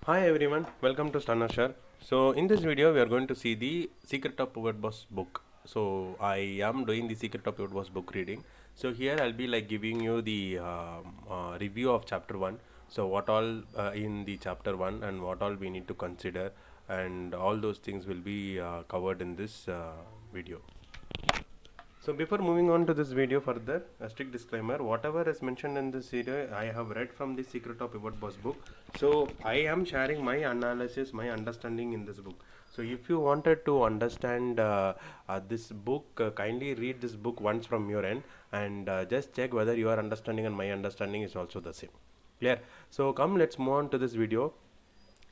Hi everyone, welcome to StunnerShare. So in this video we are going to see the Secret of Pivot Boss book. So I am doing the Secret of Pivot Boss book reading. So here I'll be like giving you the review of chapter 1. So what all in the chapter 1 and what all we need to consider, and all those things will be covered in this video. So before moving on to this video further, a strict disclaimer, whatever is mentioned in this video, I have read from the Secret of Pivot Boss book. So I am sharing my analysis, my understanding in this book. So if you wanted to understand this book, kindly read this book once from your end and just check whether your understanding and my understanding is also the same. Clear? So come, let's move on to this video.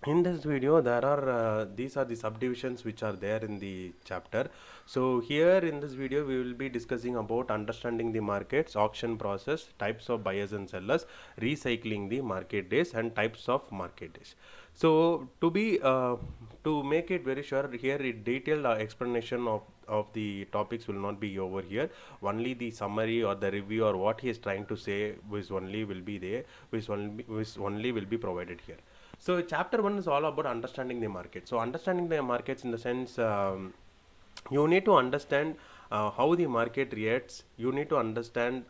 In this video there are these are the subdivisions which are there in the chapter. So here in this video we will be discussing about understanding the markets, auction process, types of buyers and sellers, recycling the market days and types of market days. So to make it very sure, here a detailed explanation of the topics will not be over here. Only the summary or the review or what he is trying to say which only will be there, which only will be provided here. So chapter 1 is all about understanding the market. So understanding the markets in the sense, you need to understand how the market reacts. You need to understand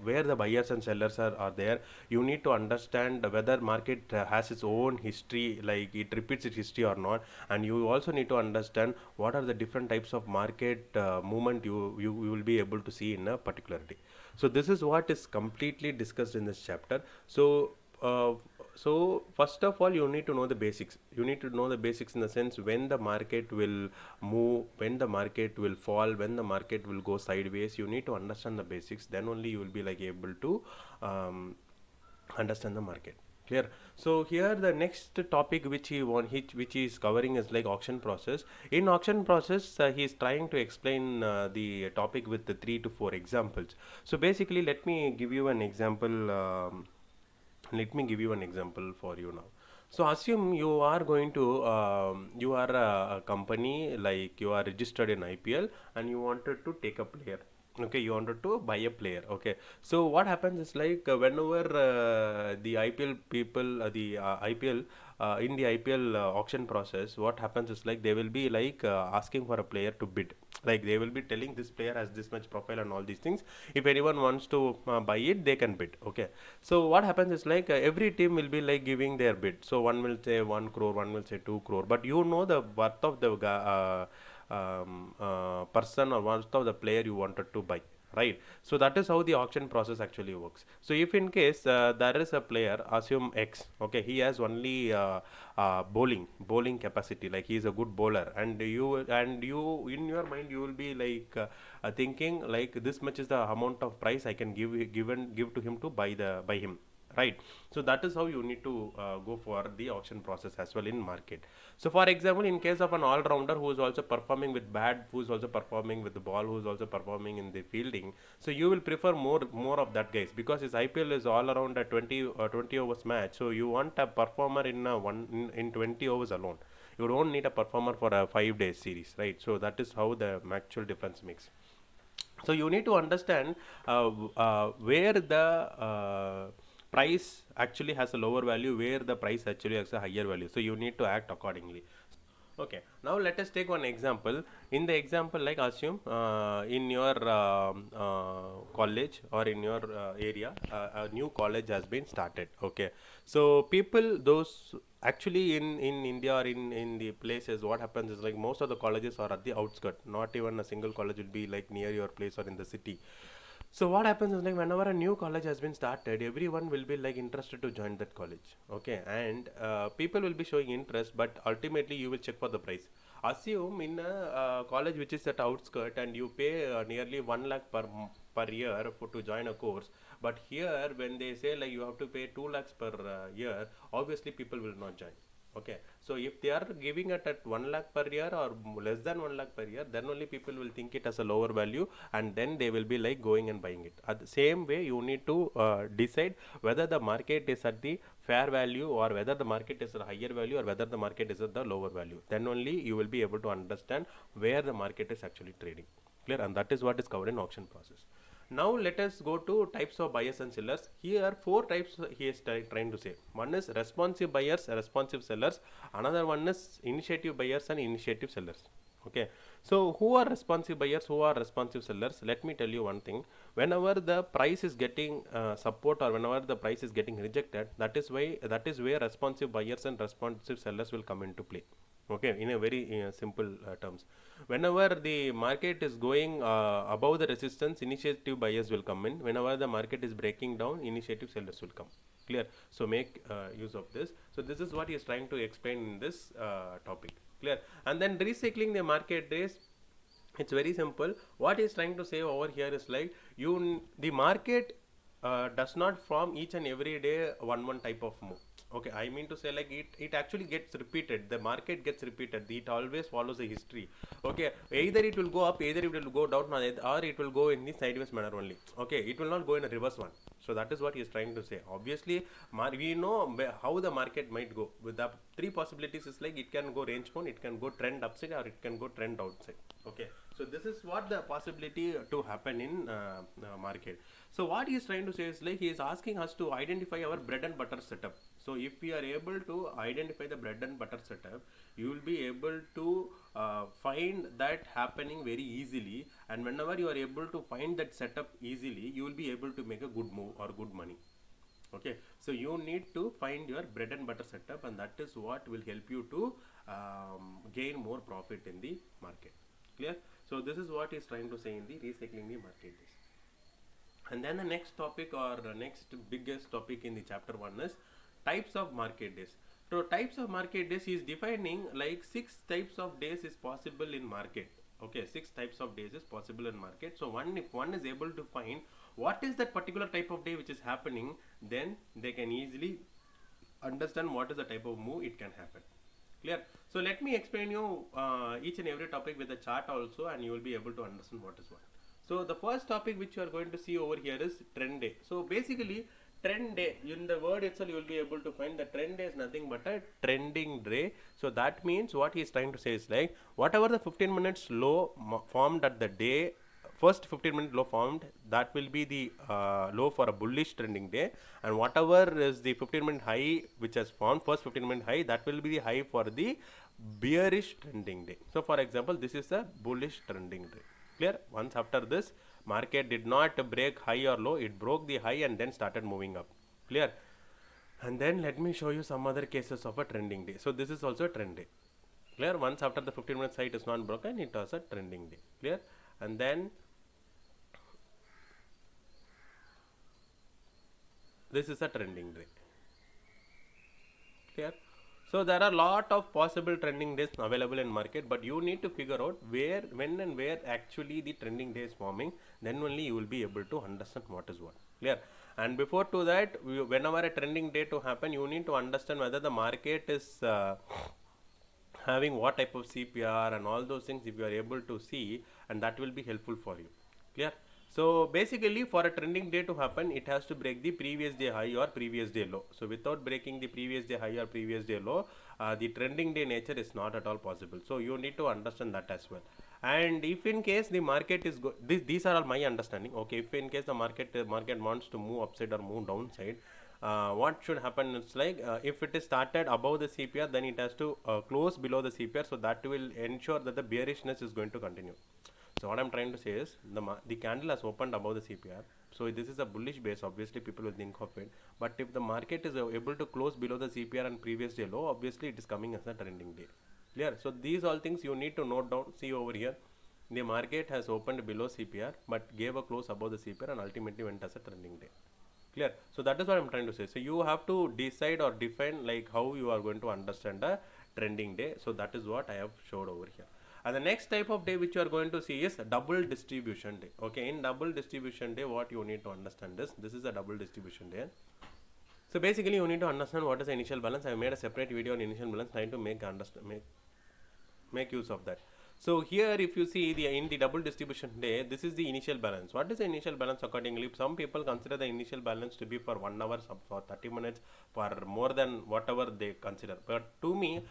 where the buyers and sellers are there. You need to understand whether market has its own history, like it repeats its history or not. And you also need to understand what are the different types of market movement you will be able to see in a particular day. So this is what is completely discussed in this chapter. Uh, so first of all, you need to know the basics. You need to know the basics in the sense when the market will move, when the market will fall, when the market will go sideways. You need to understand the basics. Then only you will be like able to understand the market. Clear? So here the next topic which he is covering is like auction process. In auction process, he is trying to explain the topic with the 3 to 4 examples. So basically, let me give you an example for you now. So assume you are going to you are a company, like you are registered in IPL and you wanted to take a player. Okay, you wanted to buy a player. Okay, so what happens is like whenever the IPL people, the IPL in the IPL auction process, what happens is like they will be like asking for a player to bid. Like they will be telling this player has this much profile and all these things. If anyone wants to buy it, they can bid. Okay, so what happens is like every team will be like giving their bid. So one will say 1 crore, one will say 2 crore, but you know the worth of the person or worth of the player you wanted to buy, right? So that is how the auction process actually works. So if in case there is a player, assume X, okay, he has only bowling capacity, like he is a good bowler, and you in your mind you will be like thinking like this much is the amount of price I can give to him to buy him, right? So that is how you need to go for the auction process as well in market. So for example, in case of an all-rounder who is also performing with bat, who is also performing with the ball, who is also performing in the fielding, so you will prefer more of that guys, because his IPL is all around a 20 overs match. So you want a performer in 20 overs alone. You don't need a performer for a 5 days series, right? So that is how the actual difference makes. So you need to understand where the price actually has a lower value, where the price actually has a higher value. So you need to act accordingly. Okay, now let us take one example. In the example, like assume in your college or in your area, a new college has been started. Okay, so people, those actually in India or in the places, what happens is like most of the colleges are at the outskirts. Not even a single college will be like near your place or in the city. So what happens is like whenever a new college has been started, everyone will be like interested to join that college. Okay, and people will be showing interest, but ultimately you will check for the price. Assume in a college which is at outskirt and you pay nearly 1 lakh per year to join a course. But here when they say like you have to pay 2 lakhs per year, obviously people will not join. Okay, so if they are giving it at 1 lakh per year or less than 1 lakh per year, then only people will think it as a lower value, and then they will be like going and buying it. At the same way, you need to decide whether the market is at the fair value or whether the market is at a higher value or whether the market is at the lower value. Then only you will be able to understand where the market is actually trading. Clear? And that is what is covered in auction process. Now let us go to types of buyers and sellers. Here four types he is trying to say. One is responsive buyers, responsive sellers. Another one is initiative buyers and initiative sellers. Okay, so who are responsive buyers, who are responsive sellers? Let me tell you one thing. Whenever the price is getting support, or whenever the price is getting rejected, that is where responsive buyers and responsive sellers will come into play. Okay, in a very simple terms, whenever the market is going above the resistance, initiative buyers will come in. Whenever the market is breaking down, initiative sellers will come. Clear? So make use of this. So this is what he is trying to explain in this topic. Clear? And then recycling the market days, it's very simple. What he's trying to say over here is like, the market does not form each and every day one type of move. Okay, I mean to say, like, it actually gets repeated. The market gets repeated. It always follows a history. Okay, either it will go up, either it will go down, or it will go in the sideways manner only. Okay, it will not go in a reverse one. So that is what he is trying to say. Obviously, we know how the market might go. With the three possibilities is like, it can go range bound, it can go trend upside, or it can go trend outside. Okay, so this is what the possibility to happen in market. So what he is trying to say is like, he is asking us to identify our bread and butter setup. So if we are able to identify the bread and butter setup, you will be able to find that happening very easily. And whenever you are able to find that setup easily, you will be able to make a good move or good money. Okay, so you need to find your bread and butter setup, and that is what will help you to gain more profit in the market. Clear? So this is what he is trying to say in the recycling the market days. And then the next topic, or the next biggest topic in the chapter 1, is types of market days. So types of market days, he is defining like 6 types of days is possible in market. Okay, 6 types of days is possible in market. So if one is able to find what is that particular type of day which is happening, then they can easily understand what is the type of move it can happen. Clear? So let me explain you each and every topic with a chart also, and you will be able to understand what is what. So the first topic which you are going to see over here is trend day. So basically, trend day, in the word itself you will be able to find that trend day is nothing but a trending day. So that means what he is trying to say is like, whatever the 15 minutes low formed at the day, first 15-minute low formed, that will be the low for a bullish trending day, and whatever is the 15-minute high which has formed, first 15-minute high, that will be the high for the bearish trending day. So for example, this is a bullish trending day. Clear? Once after this, market did not break high or low, it broke the high and then started moving up. Clear? And then let me show you some other cases of a trending day. So this is also a trend day. Clear? Once after the 15-minute high is not broken, it was a trending day. Clear? And then this is a trending day. Clear? So there are a lot of possible trending days available in market, but you need to figure out where, when and where actually the trending day is forming. Then only you will be able to understand what is what. Clear? And before to that, whenever a trending day to happen, you need to understand whether the market is having what type of CPR and all those things, if you are able to see, and that will be helpful for you. Clear? So basically, for a trending day to happen, it has to break the previous day high or previous day low. So without breaking the previous day high or previous day low, the trending day nature is not at all possible. So you need to understand that as well. And if in case the market is these are all my understanding. Okay, if in case the market wants to move upside or move downside, what should happen is like, if it is started above the CPR, then it has to close below the CPR, so that will ensure that the bearishness is going to continue. So what I'm trying to say is, the candle has opened above the CPR, so this is a bullish base. Obviously people will think of it, but if the market is able to close below the CPR and previous day low, obviously it is coming as a trending day. Clear? So these all things you need to note down. See over here, the market has opened below CPR but gave a close above the CPR and ultimately went as a trending day. Clear? So that is what I'm trying to say. So you have to decide or define like how you are going to understand a trending day. So that is what I have showed over here. And the next type of day which you are going to see is double distribution day. Okay, in double distribution day, what you need to understand is, this is a double distribution day. So basically you need to understand what is the initial balance. I have made a separate video on initial balance, trying to make use of that. So here if you see in the double distribution day, this is the initial balance. What is the initial balance accordingly? Some people consider the initial balance to be for 1 hour, some for 30 minutes, for more than whatever they consider. But to me,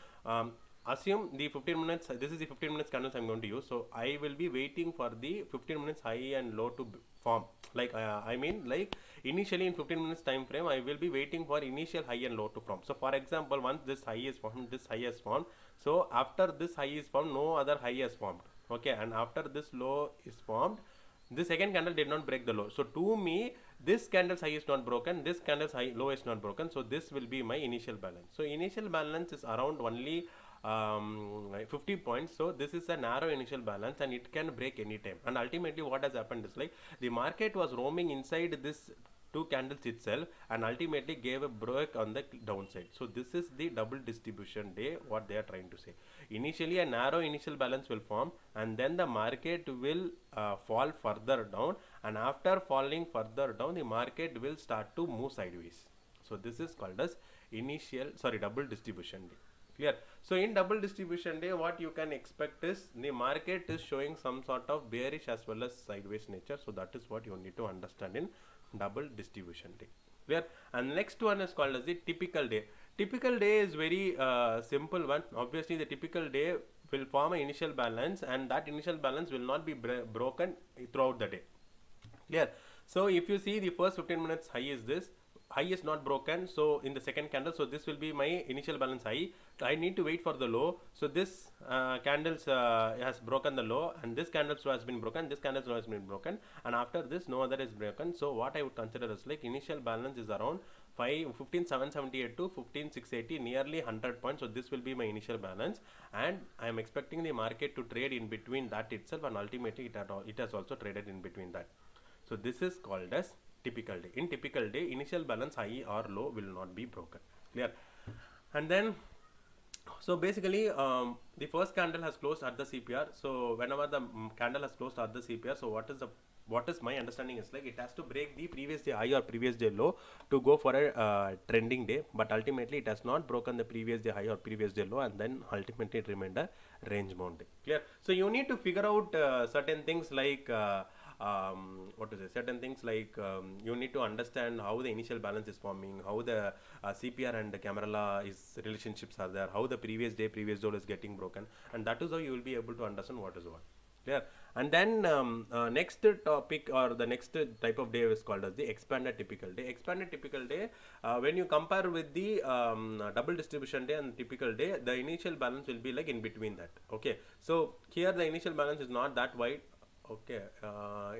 assume the 15 minutes, this is the 15 minutes candles I'm going to use. So I will be waiting for the 15 minutes high and low to form. Like I mean, like initially in 15 minutes time frame, I will be waiting for initial high and low to form. So for example, once this high is formed, this high is formed. So after this high is formed, no other high is formed. Okay, and after this low is formed, the second candle did not break the low. So to me, this candle's high is not broken, this candle's high low is not broken. So this will be my initial balance. So initial balance is around only 50 points. So this is a narrow initial balance and it can break anytime. And ultimately what has happened is like the market was roaming inside this two candles itself and ultimately gave a break on the downside. So this is the double distribution day, what they are trying to say. Initially a narrow initial balance will form and then the market will fall further down, and after falling further down the market will start to move sideways. So this is called as double distribution day. Clear? So in double distribution day, what you can expect is the market is showing some sort of bearish as well as sideways nature. So that is what you need to understand in double distribution day. Clear? And next one is called as the typical day. Typical day is very simple one. Obviously the typical day will form an initial balance and that initial balance will not be broken throughout the day. Clear? So if you see the first 15 minutes high is this, high is not broken. So in the second candle, so this will be my initial balance high. I need to wait for the low. So this candles has broken the low and this candle has been broken, this candle has been broken, and after this no other is broken. So what I would consider as like initial balance is around 15,778 to 15,680, nearly 100 points. So this will be my initial balance and I am expecting the market to trade in between that itself, and ultimately it has also traded in between that. So this is called as typical day. In typical day, initial balance high or low will not be broken. Clear? And then so basically the first candle has closed at the CPR. So whenever the candle has closed at the CPR, so what is my understanding is like it has to break the previous day high or previous day low to go for a trending day, but ultimately it has not broken the previous day high or previous day low, and then ultimately it remained a range bound day. Clear? So you need to figure out certain things like what to say, certain things like you need to understand how the initial balance is forming, how the CPR and the camera is relationships are there, how the previous low is getting broken, and that is how you will be able to understand what is what. Clear? And then next topic or the next type of day is called as the expanded typical day. Expanded typical day, when you compare with the double distribution day and typical day, the initial balance will be like in between that. Okay, so here the initial balance is not that wide. Okay,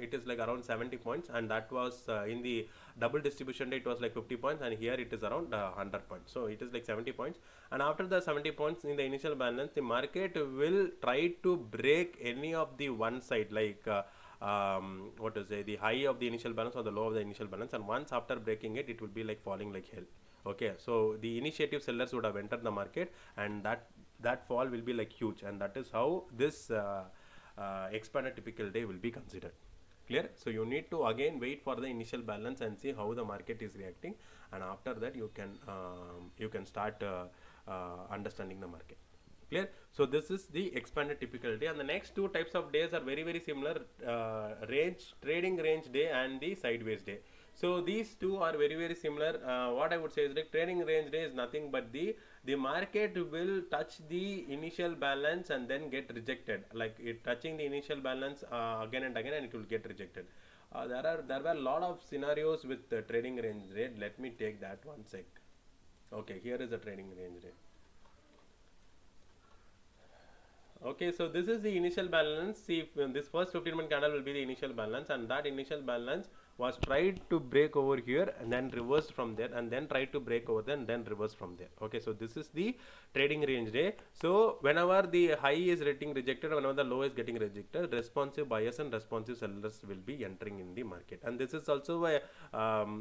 it is like around 70 points, and that was in the double distribution day it was like 50 points, and here it is around 100 points. So it is like 70 points, and after the 70 points in the initial balance, the market will try to break any of the one side, like what to say, the high of the initial balance or the low of the initial balance, and once after breaking it, it will be like falling like hell. Okay, so the initiative sellers would have entered the market, and that fall will be like huge, and that is how this expanded typical day will be considered. Clear? So you need to again wait for the initial balance and see how the market is reacting, and after that you can start understanding the market. Clear? So this is the expanded typical day, and the next two types of days are very similar, trading range day and the sideways day. So these two are very similar. What I would say is like trading range day is nothing but the market will touch the initial balance and then get rejected, like it touching the initial balance again and again, and it will get rejected. There were a lot of scenarios with the trading range day. Let me take that one sec. Okay, here is the trading range day. Okay, so this is the initial balance. See, this first 15-minute candle will be the initial balance, and that initial balance was tried to break over here and then reversed from there, and then tried to break over there and then reverse from there. Okay, so this is the trading range day. So whenever the high is getting rejected, whenever the low is getting rejected, responsive buyers and responsive sellers will be entering in the market. And this is also a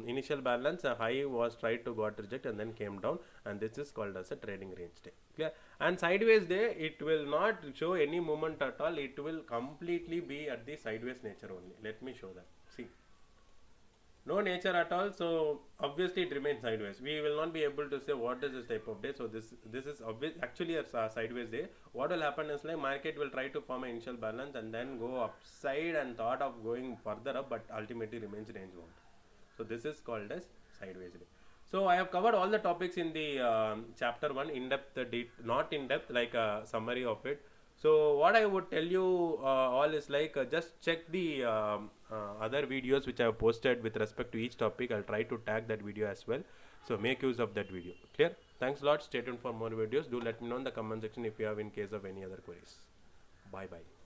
initial balance. A high was tried to got rejected and then came down, and this is called as a trading range day. Clear? And sideways day, it will not show any movement at all. It will completely be at the sideways nature only. Let me show that. See, no nature at all, so obviously it remains sideways. We will not be able to say what is this type of day. So this is actually a sideways day. What will happen is like market will try to form an initial balance and then go upside and thought of going further up, but ultimately remains range bound. So this is called as sideways day. So I have covered all the topics in the chapter 1 in depth, not in depth, like a summary of it. So what I would tell you all is like just check the other videos which I have posted with respect to each topic. I'll try to tag that video as well. So make use of that video. Clear? Thanks a lot. Stay tuned for more videos. Do let me know in the comment section if you have in case of any other queries. Bye bye.